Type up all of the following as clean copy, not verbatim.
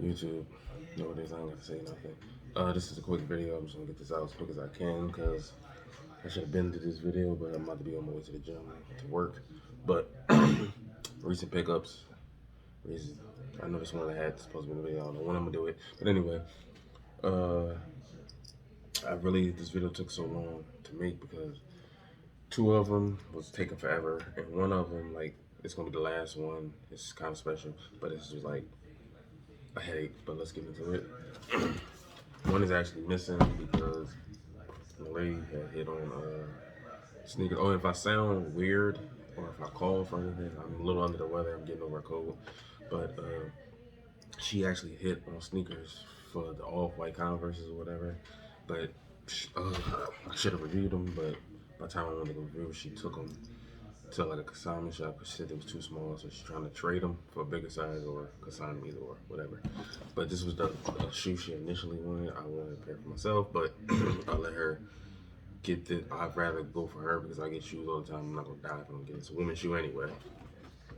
YouTube. Nowadays, I ain't got to say nothing. This is a quick video. I'm just gonna get this out as quick as I can because I should have been to this video, but I'm about to be on my way to the gym to work. But recent pickups. Recent, I know this one I had supposed to be in the video. I don't know when I'm gonna do it, but anyway, uh, this video took so long to make because two of them was taking forever, and one of them like it's gonna be the last one. It's kind of special, but it's just like a headache. But let's get into it. One is actually missing because the lady had hit on sneakers. Oh, if I sound weird or if I cough or anything, I'm a little under the weather. I'm getting over a cold, but she actually hit on sneakers for the off-white Converses or whatever. But I should have reviewed them, but by the time I wanted to review, she took them to like a consignment shop because she said they was too small, so she's trying to trade them for a bigger size or consign them either or whatever. But this was the shoe she initially wanted. I wanted a pair for myself, but I let her get this. I'd rather go for her because I get shoes all the time. I'm not gonna die if I don't get it. It's a women's shoe anyway,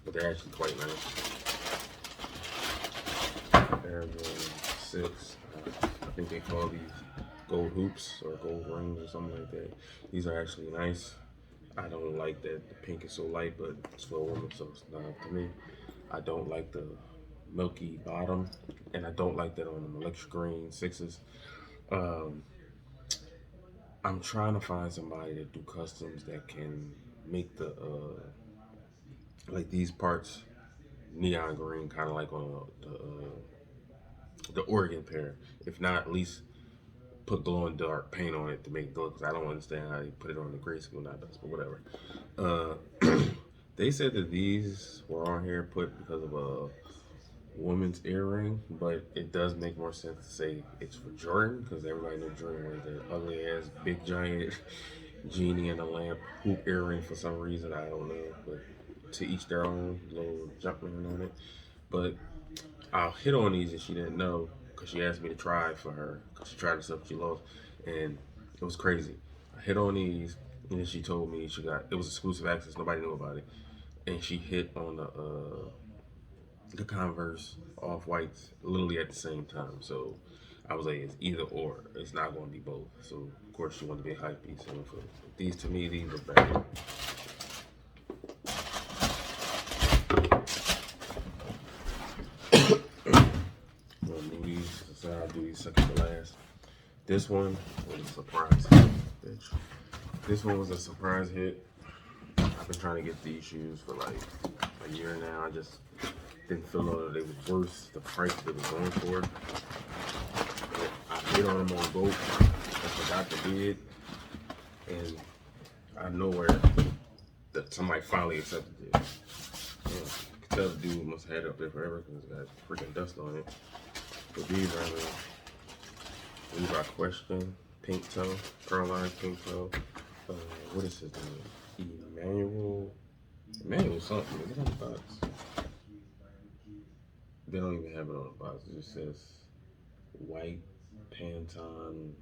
but they're actually quite nice. Air Jordan 6. I think they call these gold hoops or gold rings or something like that. These are actually nice. I don't like that the pink is so light, but it's for a woman, so it's not up to me. I don't like the milky bottom, and I don't like that on them electric green 6s. I'm trying to find somebody to do customs that can make the like these parts neon green, kind of like on the Oregon pair. If not, at least put glow in dark paint on it to make it glow. Because I don't understand how they put it on the gray school not does, but whatever. They said that these were on here put because of a woman's earring, but it does make more sense to say it's for Jordan because everybody knows Jordan wears that ugly ass big giant genie in a lamp hoop earring for some reason. I don't know, but to each their own. Little jumping on it, but I'll hit on these and she didn't know because she asked me to try for her because she tried the stuff she loves, and it was crazy. I hit on these and then she told me it was exclusive access, nobody knew about it, and she hit on the Converse off whites literally at the same time. So I was like, it's either or. It's not going to be both. So of course she wanted to be a hype piece. So for these, to me, these are better. So I'll do these second to last. This one was a surprise hit, bitch. This one was a surprise hit. I've been trying to get these shoes for like a year now. I just didn't feel that they was worth the price they was going for. I hit on them on both. I forgot the bid, and I know where that somebody finally accepted it. Yeah, you can tell the dude must have had it up there forever because it's got freaking dust on it. But these are question pink toe, pearline pink toe. What is his name? Emmanuel something. Is it on the box? They don't even have it on the box. It just says white Pantone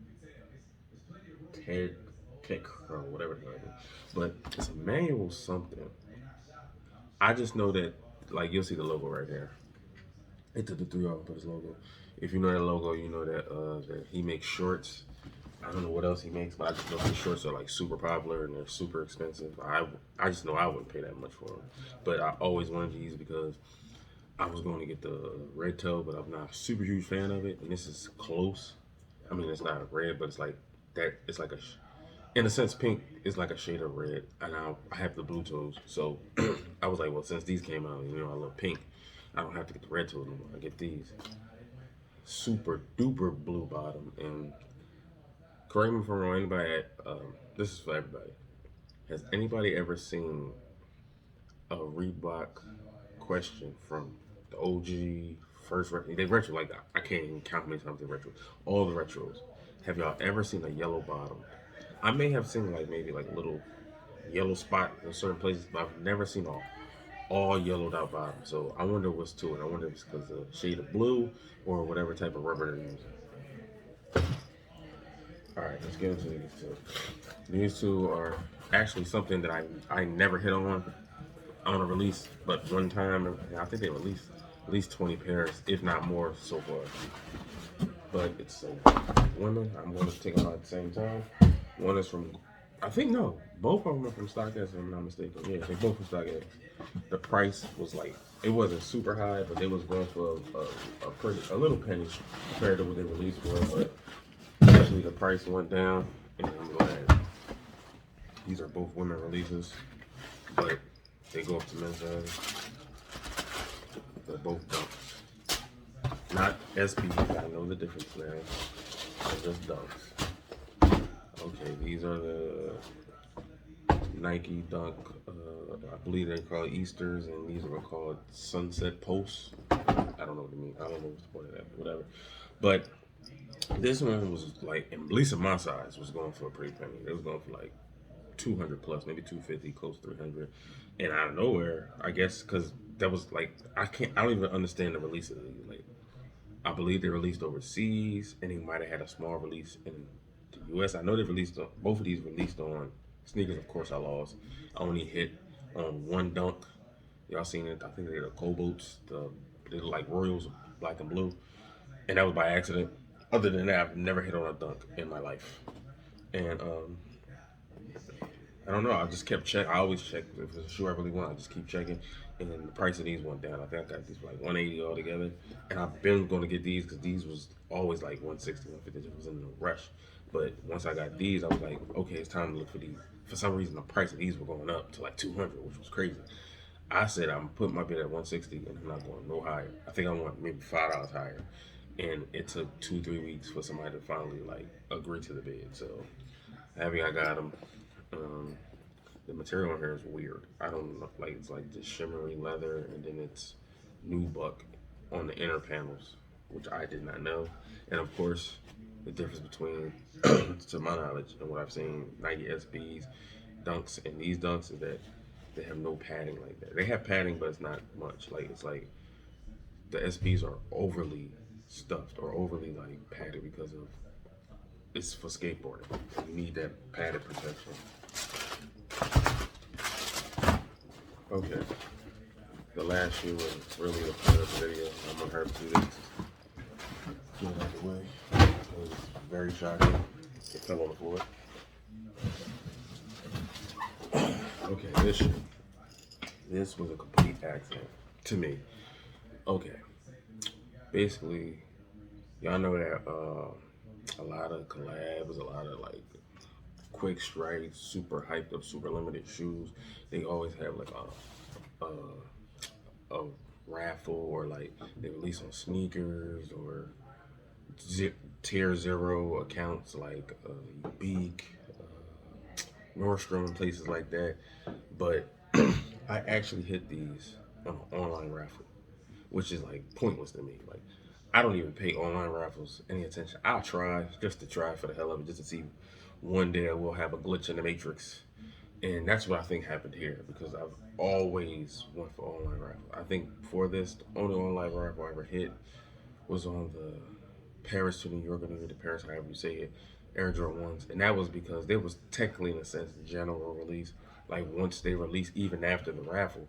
Tech or whatever the hell it is. But it's Emmanuel something. I just know that, like, you'll see the logo right there. It took the 3 off, but his logo. If you know that logo, you know that he makes shorts. I don't know what else he makes, but I just know his shorts are like super popular and they're super expensive. I just know I wouldn't pay that much for them. But I always wanted these because I was going to get the red toe, but I'm not a super huge fan of it. And this is close. I mean, it's not red, but it's like that. It's like in a sense, pink is like a shade of red. And I have the blue toes. So I was like, well, since these came out, you know, I love pink. I don't have to get the red toes anymore. I get these. Super duper blue bottom. And correct me if I'm wrong, anybody this is for everybody. Has anybody ever seen a Reebok question from the OG first retro? They retro like I can't even count how many times they retro. All the retros. Have y'all ever seen a yellow bottom? I may have seen like maybe like a little yellow spot in certain places, but I've never seen all yellowed out bottom. So I wonder what's to it. I wonder if it's because of the shade of blue or whatever type of rubber they're using. All right, let's get into these two. These two are actually something that I never hit on a release, but one time I think they released at least 20 pairs, if not more, so far. But it's women. I'm going to take them out at the same time. One is from, I think no, both of them are from StockX, if I'm not mistaken. Yeah, they both from StockX. The price was like, it wasn't super high, but they was going for a little penny compared to what they released for. But actually, the price went down, and I'm glad. These are both women releases, but they go up to men's size. They're both dunks. Not SBs, I know the difference now. They're just dunks. Okay, these are the Nike Dunk, I believe they call it Easters, and these are called Sunset Posts. I don't know what they mean. I don't know what's the point of that, whatever. But this one was like, at least in my size, was going for a pretty penny. It was going for like 200 plus, maybe 250, close to 300. And out of nowhere, I guess, because that was like, I don't even understand the release of these. Like, I believe they released overseas, and they might have had a small release in the U.S. I know they released both of these released on sneakers. Of course, I lost. I only hit on one dunk. Y'all seen it? I think they're the Cobalts. They're like Royals, black and blue, and that was by accident. Other than that, I've never hit on a dunk in my life, and I don't know. I just kept checking. I always check if it's a shoe I really want. I just keep checking, and then the price of these went down. I think I got these for like 180 altogether, and I've been going to get these because these was always like 160, 150. Just was in a rush. But once I got these, I was like, okay, it's time to look for these. For some reason, the price of these were going up to like 200, which was crazy. I said I'm putting my bid at 160, and I'm not going no higher. I think I want maybe $5 higher, and it took 2-3 weeks for somebody to finally like agree to the bid. So happy I got them. Um, the material on here is weird. I don't know, like it's like this shimmery leather, and then it's nubuck on the inner panels, which I did not know. And of course, the difference between, to my knowledge, and what I've seen, Nike SBs, dunks, and these dunks is that they have no padding like that. They have padding, but it's not much. Like it's like the SBs are overly stuffed or overly like padded because of it's for skateboarding. You need that padded protection. Okay. The last shoe was really the point of the video. I'm gonna hurry to this. Get it out of the way. It was very shocking. It fell on the floor. Okay, this shoe. This was a complete accident to me. Okay. Basically, y'all know that a lot of collabs, a lot of like quick strikes, super hyped up, super limited shoes. They always have like a raffle, or like they release on sneakers or tier zero accounts like Beak, Nordstrom, and places like that. But I actually hit these on an online raffle, which is like pointless to me. Like I don't even pay online raffles any attention. I'll try just to try for the hell of it, just to see one day I will have a glitch in the matrix. And that's what I think happened here, because I've always went for online raffle. I think before this, the only online raffle I ever hit was on the Paris to New York, or New York to Paris, however you say it, Air Jordan ones, and that was because they was technically, in a sense, general release. Like once they released, even after the raffle,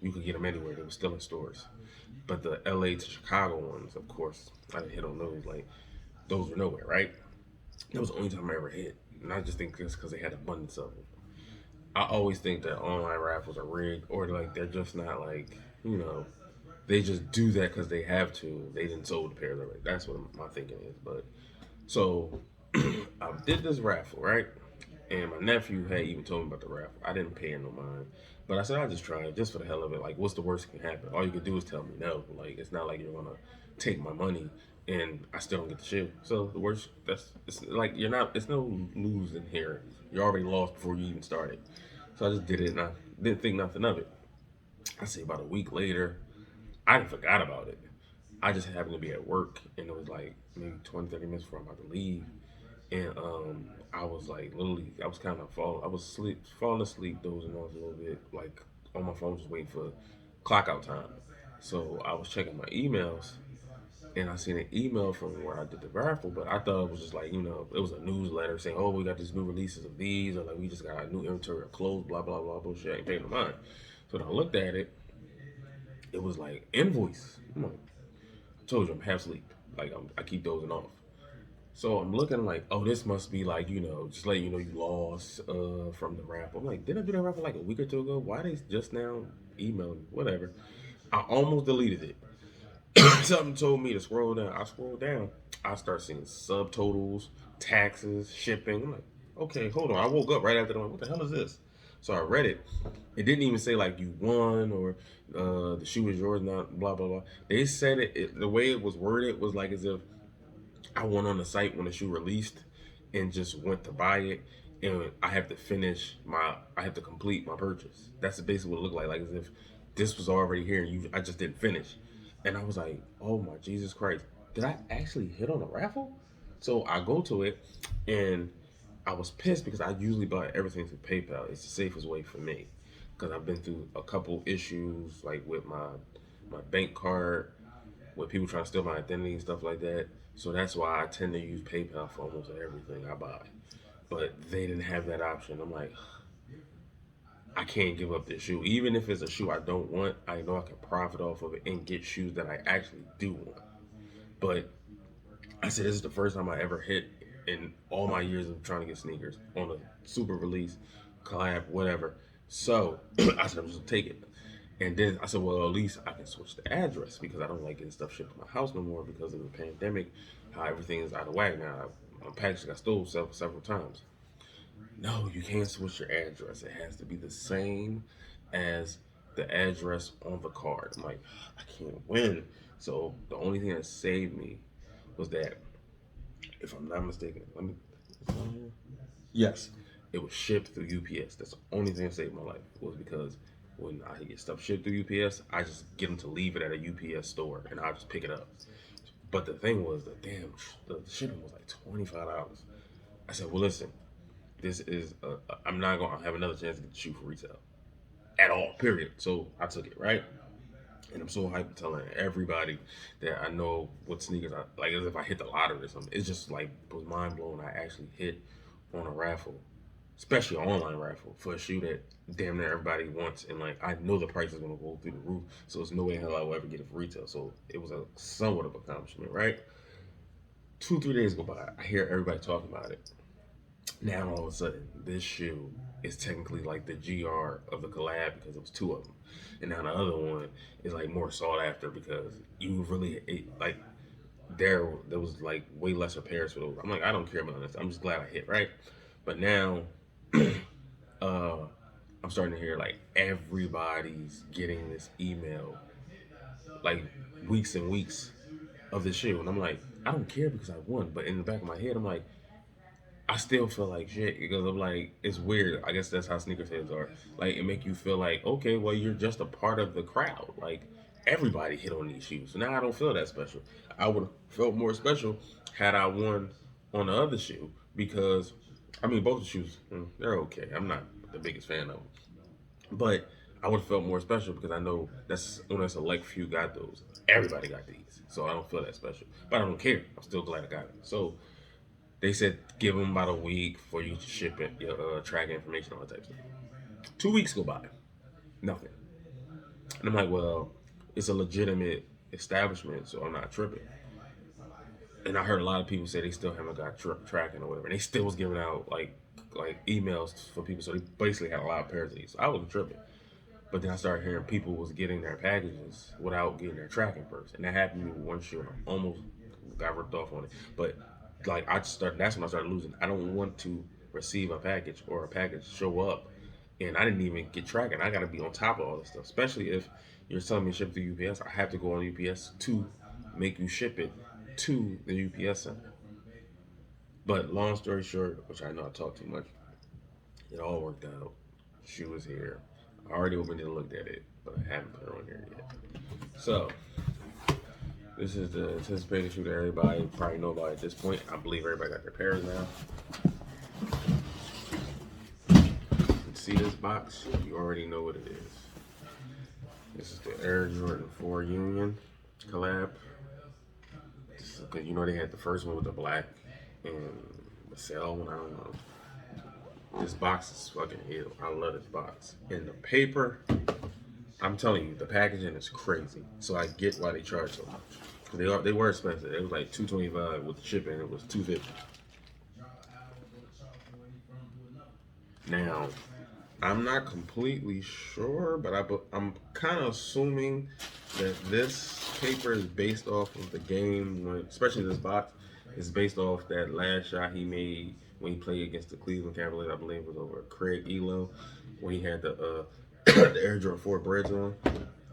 you could get them anywhere. They were still in stores. But the LA to Chicago ones, of course, I didn't hit on those. Like those were nowhere, right? That was the only time I ever hit, and I just think it's because they had abundance of them. I always think that online raffles are rigged, or like they're just not like, they just do that because they have to. They didn't sold the pairs already. That's what my thinking is. But so I did this raffle, right? And my nephew had even told me about the raffle. I didn't pay no mind, but I said I'll just try it just for the hell of it. Like, what's the worst that can happen? All you can do is tell me no. Like, it's not like you're gonna take my money and I still don't get the shoe. So the worst, it's like you're not. It's no losing here. You already lost before you even started. So I just did it, and I didn't think nothing of it. I say about a week later, I forgot about it. I just happened to be at work, and it was like maybe 20, 30 minutes before I'm about to leave. And I was like, literally, I was kind of falling asleep, dozing off a little bit, like on my phone, just waiting for clock out time. So I was checking my emails, and I seen an email from where I did the raffle, but I thought it was just like, it was a newsletter saying, oh, we got these new releases of these, or like we just got a new inventory of clothes, blah, blah, blah, bullshit. I ain't paying no mind. So then I looked at it, it was like invoice. I'm like, I told you I'm half asleep. Like I keep dozing off. So I'm looking like, oh, this must be like, just letting you know you lost from the raffle. I'm like, didn't I do that raffle like a week or two ago? Why they just now emailing me? Whatever. I almost deleted it. Something told me to scroll down. I scroll down. I start seeing subtotals, taxes, shipping. I'm like, okay, hold on. I woke up right after that. What the hell is this? So I read it. It didn't even say like you won or the shoe is yours, not blah blah blah. They said the way it was worded was like as if I went on the site when the shoe released and just went to buy it, and I have to complete my purchase. That's basically what it looked like. Like as if this was already here and I just didn't finish. And I was like, oh my Jesus Christ, did I actually hit on a raffle? So I go to it, and I was pissed because I usually buy everything through PayPal. It's the safest way for me because I've been through a couple issues like with my bank card, with people trying to steal my identity and stuff like that. So that's why I tend to use PayPal for almost everything I buy. But they didn't have that option. I'm like, I can't give up this shoe. Even if it's a shoe I don't want, I know I can profit off of it and get shoes that I actually do want. But I said this is the first time I ever hit in all my years of trying to get sneakers on a super release, collab, whatever. So I said I'm just gonna take it. And then I said, well, at least I can switch the address because I don't like getting stuff shipped to my house no more because of the pandemic, how everything is out of whack now. My package got stolen several times. No, you can't switch your address. It has to be the same as the address on the card. I'm like, I can't win. So the only thing that saved me was that, if I'm not mistaken, let me. Yes, it was shipped through UPS. That's the only thing that saved my life was because when I get stuff shipped through UPS, I just get them to leave it at a UPS store and I just pick it up. But the thing was, the shipping was like $25. I said, well, listen, this is I'm not gonna have another chance to get the shoe for retail at all. Period. So I took it, right. And I'm so hyped telling everybody that I know what sneakers I like, as if I hit the lottery or something. It's just like it was mind blowing. I actually hit on a raffle, especially an online raffle for a shoe that damn near everybody wants, and like I know the price is gonna go through the roof. So there's no way in hell I will ever get it for retail. So it was a somewhat of accomplishment, right? 2 3 days go by, I hear everybody talking about it. Now all of a sudden, this shoe is technically like the GR of the collab because it was two of them, and now the other one is like more sought after because you really like there was like way lesser pairs for those. I'm like, I don't care about this. I'm just glad I hit right. But now, uh, I'm starting to hear like everybody's getting this email, like weeks and weeks of this shoe, and I'm like, I don't care because I won. But in the back of my head, I'm like, I still feel like shit because I'm like, it's weird. I guess that's how sneakerheads are. Like, it make you feel like, okay, well, you're just a part of the crowd. Like, everybody hit on these shoes. So now I don't feel that special. I would have felt more special had I won on the other shoe because, I mean, both the shoes, they're okay. I'm not the biggest fan of them. But I would have felt more special because I know that's only a select few got those. Everybody got these. So I don't feel that special. But I don't care. I'm still glad I got it. So they said give them about a week for you to ship it, your tracking information, all that type of stuff. 2 weeks go by, nothing. And I'm like, well, it's a legitimate establishment, so I'm not tripping. And I heard a lot of people say they still haven't got tracking or whatever. And they still was giving out like emails for people, so they basically had a lot of pairs of these. So I wasn't tripping. But then I started hearing people was getting their packages without getting their tracking first, and that happened to me with one shoe. And I almost got ripped off on it, but like that's when I started losing. I don't want to receive a package or a package show up, and I didn't even get tracking. I got to be on top of all this stuff, especially if you're telling me to ship through UPS. I have to go on UPS to make you ship it to the UPS center. But long story short, which I know I talk too much, it all worked out. Shoe was here. I already opened it and looked at it, but I haven't put it on here yet. So this is the anticipated shoe that everybody probably know about at this point. I believe everybody got their pairs now. You can see this box, you already know what it is. This is the Air Jordan 4 Union collab. Because you know they had the first one with the black and the cell one, I don't know. This box is fucking ill. I love this box. And the paper I'm telling you, the packaging is crazy. So I get why they charge so much. They were expensive. It was like $225 with the shipping. It was $250. Now, I'm not completely sure, but I'm kind of assuming that this paper is based off of the game, when, especially this box, is based off that last shot he made when he played against the Cleveland Cavaliers. I believe it was over Craig Elo, when he had the the Air Jordan 4 breads on.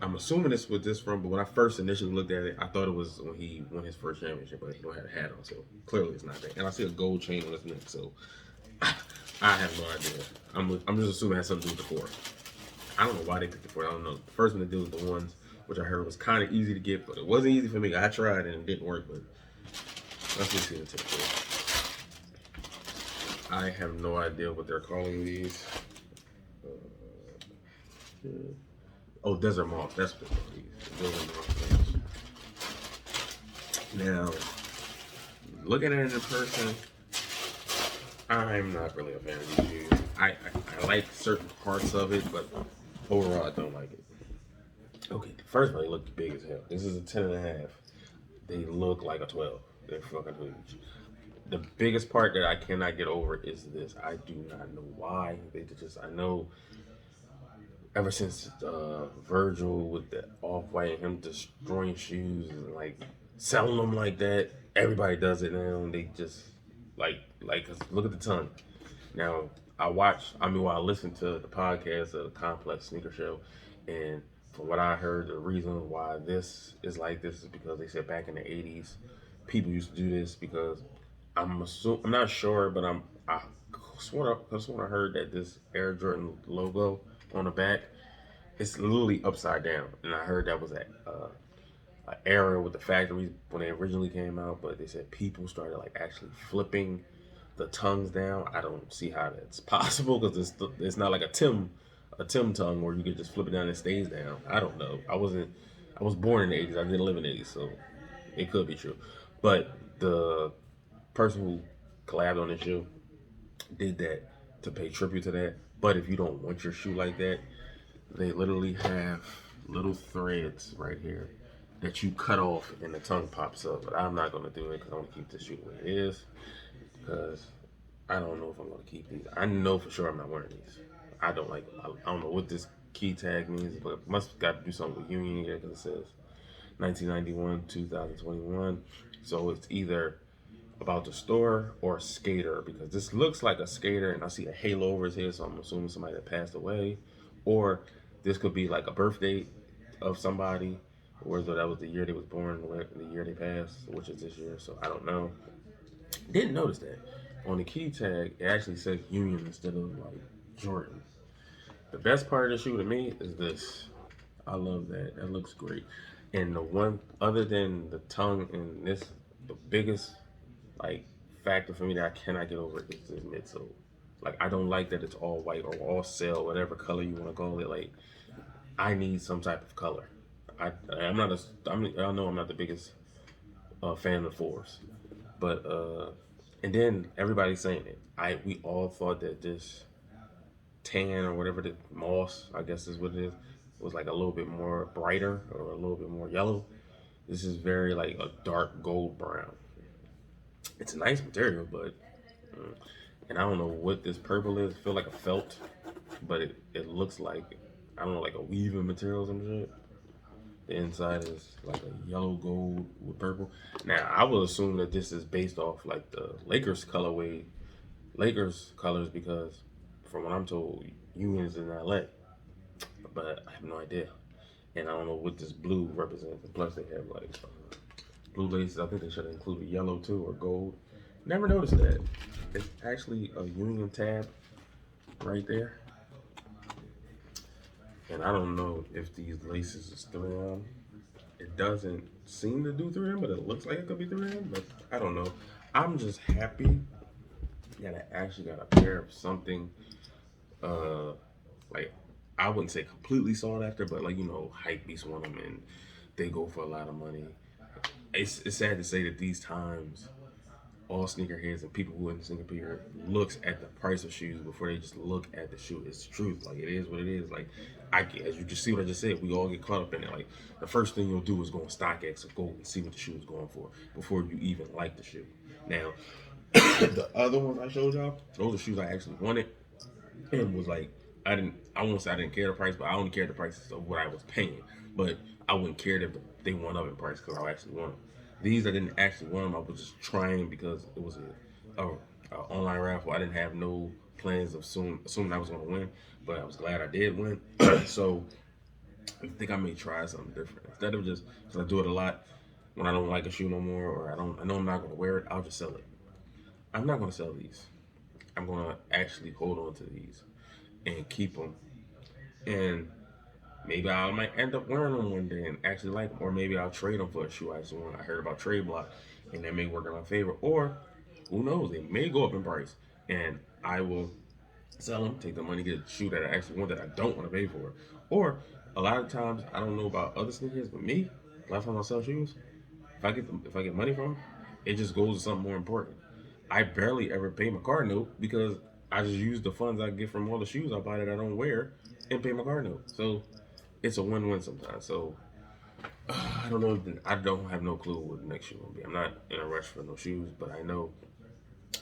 I'm assuming this was this from, but when I first initially looked at it, I thought it was when he won his first championship, but he don't have a hat on, so clearly it's not that. And I see a gold chain on his neck, so I have no idea. I'm just assuming it has something to do with the four. I don't know why they picked the four. I don't know. The first one to do was the ones, which I heard was kind of easy to get, but it wasn't easy for me. I tried and it didn't work, but let's just see the tip. I have no idea what they're calling these. Oh, Desert Moss. That's what they're called. Now, looking at it in person, I'm not really a fan of these shoes. I like certain parts of it, but overall, I don't like it. Okay, first of all, they look big as hell. This is a 10 and a half. They look like a 12. They're fucking huge. The biggest part that I cannot get over is this. I do not know why. I know ever since Virgil with the off-white and him destroying shoes and like selling them like that, everybody does it now. And they just cause look at the tongue. Now I listened to the podcast of the Complex Sneaker Show, and from what I heard, the reason why this is like this is because they said back in the '80s, people used to do this because I'm not sure, but I sort of heard that this Air Jordan logo on the back, it's literally upside down, and I heard that was an error with the factories when they originally came out, but they said people started like actually flipping the tongues down. I don't see how that's possible because it's not like a Tim tongue where you could just flip it down and it stays down. I don't know. I was born in the '80s. I didn't live in the '80s, so it could be true. But the person who collabed on this shoe did that to pay tribute to that. But if you don't want your shoe like that, they literally have little threads right here that you cut off and the tongue pops up. But I'm not going to do it because I want to keep this shoe the way it is. Because I don't know if I'm going to keep these. I know for sure I'm not wearing these. I don't like them. I don't know what this key tag means, but it must got to do something with Union here because it says 1991, 2021. So it's either about the store or a skater, because this looks like a skater and I see a halo over his head, so I'm assuming somebody that passed away. Or this could be like a birthday of somebody, or that was the year they was born, the year they passed, which is this year, so I don't know. Didn't notice that. On the key tag, it actually says Union instead of like Jordan. The best part of the shoe to me is this. I love that. That looks great. And the one, other than the tongue and this, the biggest like factor for me that I cannot get over is this midsole. Like, I don't like that it's all white or all sail, whatever color you want to call it. Like, I need some type of color. I'm not I know I'm not the biggest fan of fours, but and then everybody's saying it. We all thought that this tan or whatever, the moss, I guess is what it is, was like a little bit more brighter or a little bit more yellow. This is very like a dark gold brown. It's a nice material, but and I don't know what this purple is. I feel like a felt, but it looks like, I don't know, like a weaving material or some shit. The inside is like a yellow gold with purple. Now I will assume that this is based off like the Lakers colorway, Lakers colors, because from what I'm told, Union's in LA, but I have no idea, and I don't know what this blue represents. And plus, they have like blue laces. I think they should include a yellow too or gold. Never noticed that. It's actually a Union tab right there. And I don't know if these laces is 3M. It doesn't seem to do 3M, but it looks like it could be 3M. But I don't know. I'm just happy that I actually got a pair of something, like, I wouldn't say completely sought after, but like, hype beasts want them and they go for a lot of money. It's sad to say that these times all sneakerheads and people who in the sneaker period looks at the price of shoes before they just look at the shoe. It's the truth. Like, it is what it is. Like, as you just see what I just said, we all get caught up in it. Like, the first thing you'll do is go on StockX or go and see what the shoe is going for before you even like the shoe. Now, the other ones I showed y'all, those are shoes I actually wanted and was like, I won't say I didn't care the price, but I only cared the prices of what I was paying. But I wouldn't care if they went up in price because I actually want them. These I didn't actually want them. I was just trying because it was a online raffle. I didn't have no plans of assuming I was going to win, but I was glad I did win. So I think I may try something different instead of just because I do it a lot. When I don't like a shoe no more, or I know I'm not going to wear it, I'll just sell it. I'm not going to sell these. I'm going to actually hold on to these and keep them. And maybe I might end up wearing them one day and actually like them. Or maybe I'll trade them for a shoe I just want. I heard about trade block and that may work in my favor. Or who knows, they may go up in price and I will sell them, take the money, get a shoe that I actually want that I don't want to pay for. Or a lot of times, I don't know about other sneakers, but me, a lot of times I sell shoes, if I get money from them, it just goes to something more important. I barely ever pay my car note because I just use the funds I get from all the shoes I buy that I don't wear and pay my car note. So it's a win-win sometimes. So I don't know. I don't have no clue what the next shoe will be. I'm not in a rush for no shoes, but I know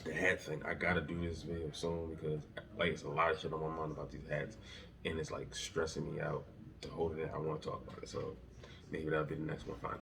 the hat thing. I gotta do this video soon because like it's a lot of shit on my mind about these hats, and it's like stressing me out to hold it in. I want to talk about it. So maybe that'll be the next one. Fine.